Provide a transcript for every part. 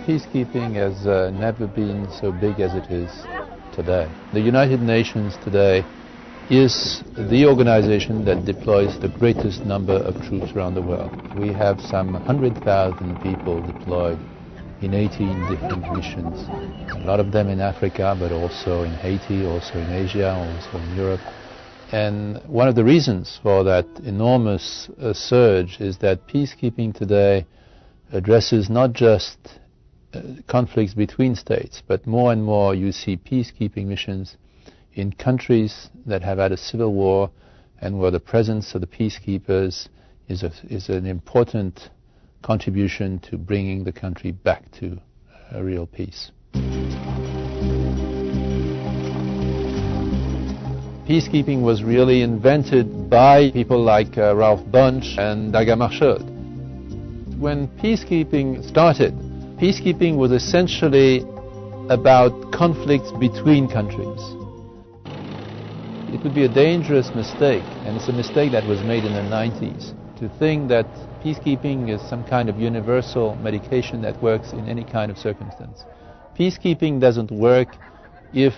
Peacekeeping has never been so big as it is today. The United Nations today is the organization that deploys the greatest number of troops around the world. We have some 100,000 people deployed in 18 different missions. A lot of them in Africa, but also in Haiti, also in Asia, also in Europe. And one of the reasons for that enormous surge is that peacekeeping today addresses not just conflicts between states, but more and more you see peacekeeping missions in countries that have had a civil war and where the presence of the peacekeepers is an important contribution to bringing the country back to a real peace. Peacekeeping was really invented by people like Ralph Bunche and Dag Hammarskjöld. When peacekeeping started, peacekeeping was essentially about conflicts between countries. It would be a dangerous mistake, and it's a mistake that was made in the 90s, to think that peacekeeping is some kind of universal medication that works in any kind of circumstance. Peacekeeping doesn't work if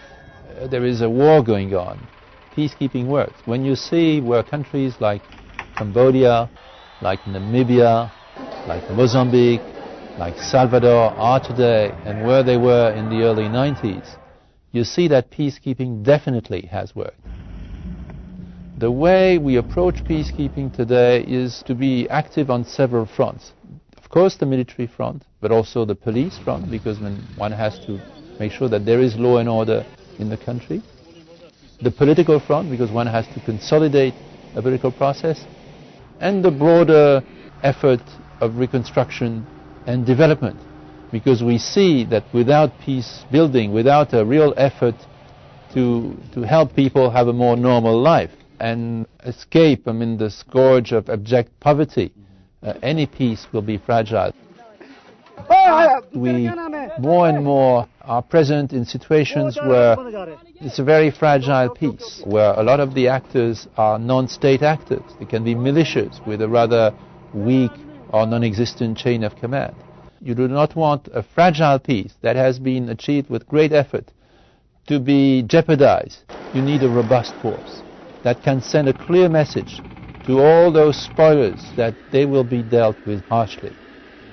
there is a war going on. Peacekeeping works. When you see where countries like Cambodia, like Namibia, like Mozambique, like Salvador are today, and where they were in the early 90s, you see that peacekeeping definitely has worked. The way we approach peacekeeping today is to be active on several fronts. Of course, the military front, but also the police front, because one has to make sure that there is law and order in the country. The political front, because one has to consolidate a political process. And the broader effort of reconstruction and development, because we see that without peace building, without a real effort to help people have a more normal life and escape the scourge of abject poverty, any peace will be fragile. We more and more are present in situations where it's a very fragile peace, where a lot of the actors are non-state actors. They can be militias with a rather weak or non-existent chain of command. You do not want a fragile peace that has been achieved with great effort to be jeopardized. You need a robust force that can send a clear message to all those spoilers that they will be dealt with harshly.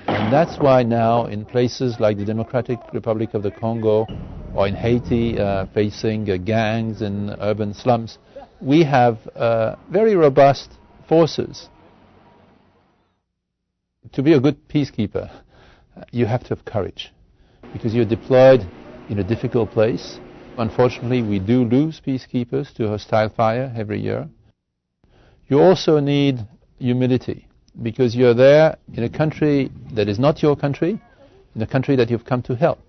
And that's why now in places like the Democratic Republic of the Congo or in Haiti, facing gangs in urban slums, we have very robust forces. To be a good peacekeeper, you have to have courage, because you're deployed in a difficult place. Unfortunately, we do lose peacekeepers to hostile fire every year. You also need humility, because you're there in a country that is not your country, in a country that you've come to help.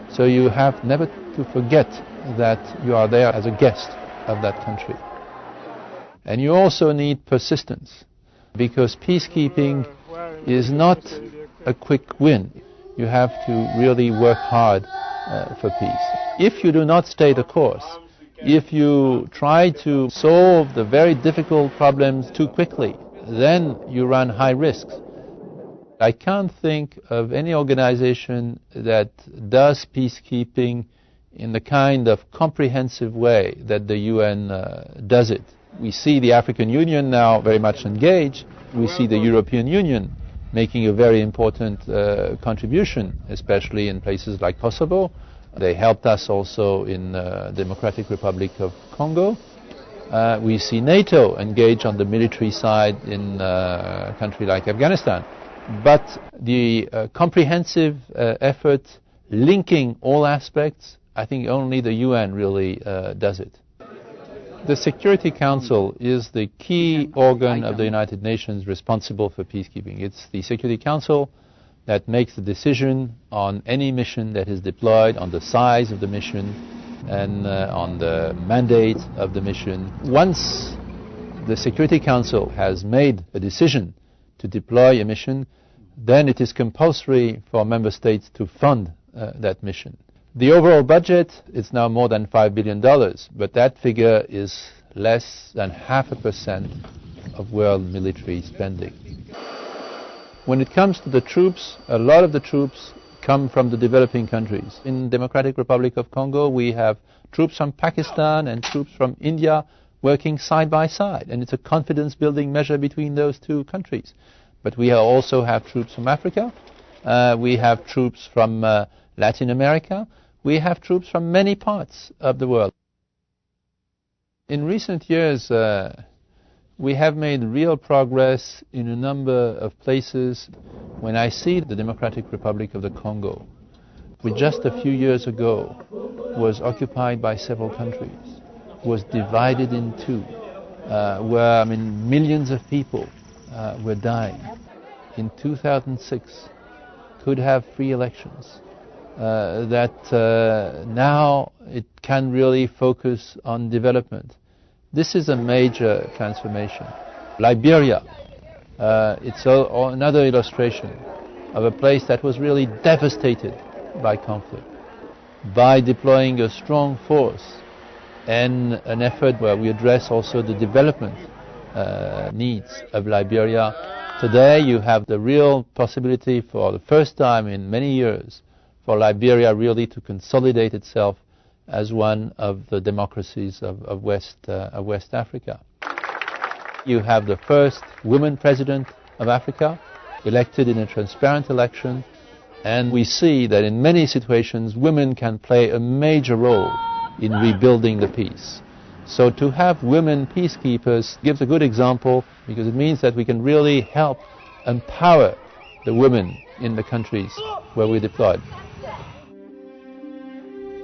So you have never to forget that you are there as a guest of that country. And you also need persistence, because peacekeeping is not a quick win. You have to really work hard for peace. If you do not stay the course, if you try to solve the very difficult problems too quickly, then you run high risks. I can't think of any organization that does peacekeeping in the kind of comprehensive way that the UN does it. We see the African Union now very much engaged. We see the European Union making a very important contribution, especially in places like Kosovo. They helped us also in Democratic Republic of Congo. We see NATO engage on the military side in a country like Afghanistan. But the comprehensive effort linking all aspects, I think only the UN really does it. The Security Council is the key organ of the United Nations responsible for peacekeeping. It's the Security Council that makes the decision on any mission that is deployed, on the size of the mission, and on the mandate of the mission. Once the Security Council has made a decision to deploy a mission, then it is compulsory for member states to fund that mission. The overall budget is now more than $5 billion, but that figure is less than 0.5% of world military spending. When it comes to the troops, a lot of the troops come from the developing countries. In Democratic Republic of Congo, we have troops from Pakistan and troops from India working side by side, and it's a confidence-building measure between those two countries. But we also have troops from Africa, we have troops from Latin America, we have troops from many parts of the world. In recent years, we have made real progress in a number of places. When I see the Democratic Republic of the Congo, which just a few years ago was occupied by several countries, was divided in two, where millions of people were dying. In 2006, could have free elections. That now it can really focus on development. This is a major transformation. Liberia, it's another illustration of a place that was really devastated by conflict. By deploying a strong force and an effort where we address also the development needs of Liberia, today you have the real possibility for the first time in many years for Liberia really to consolidate itself as one of the democracies of West Africa. You have the first woman president of Africa, elected in a transparent election, and we see that in many situations women can play a major role in rebuilding the peace. So to have women peacekeepers gives a good example, because it means that we can really help empower the women in the countries where we deployed.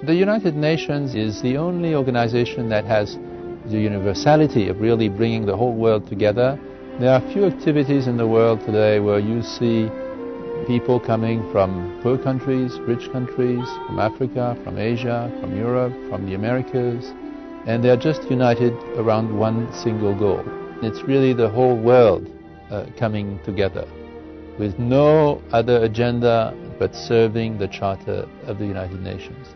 The United Nations is the only organization that has the universality of really bringing the whole world together. There are few activities in the world today where you see people coming from poor countries, rich countries, from Africa, from Asia, from Europe, from the Americas, and they are just united around one single goal. It's really the whole world coming together with no other agenda but serving the Charter of the United Nations.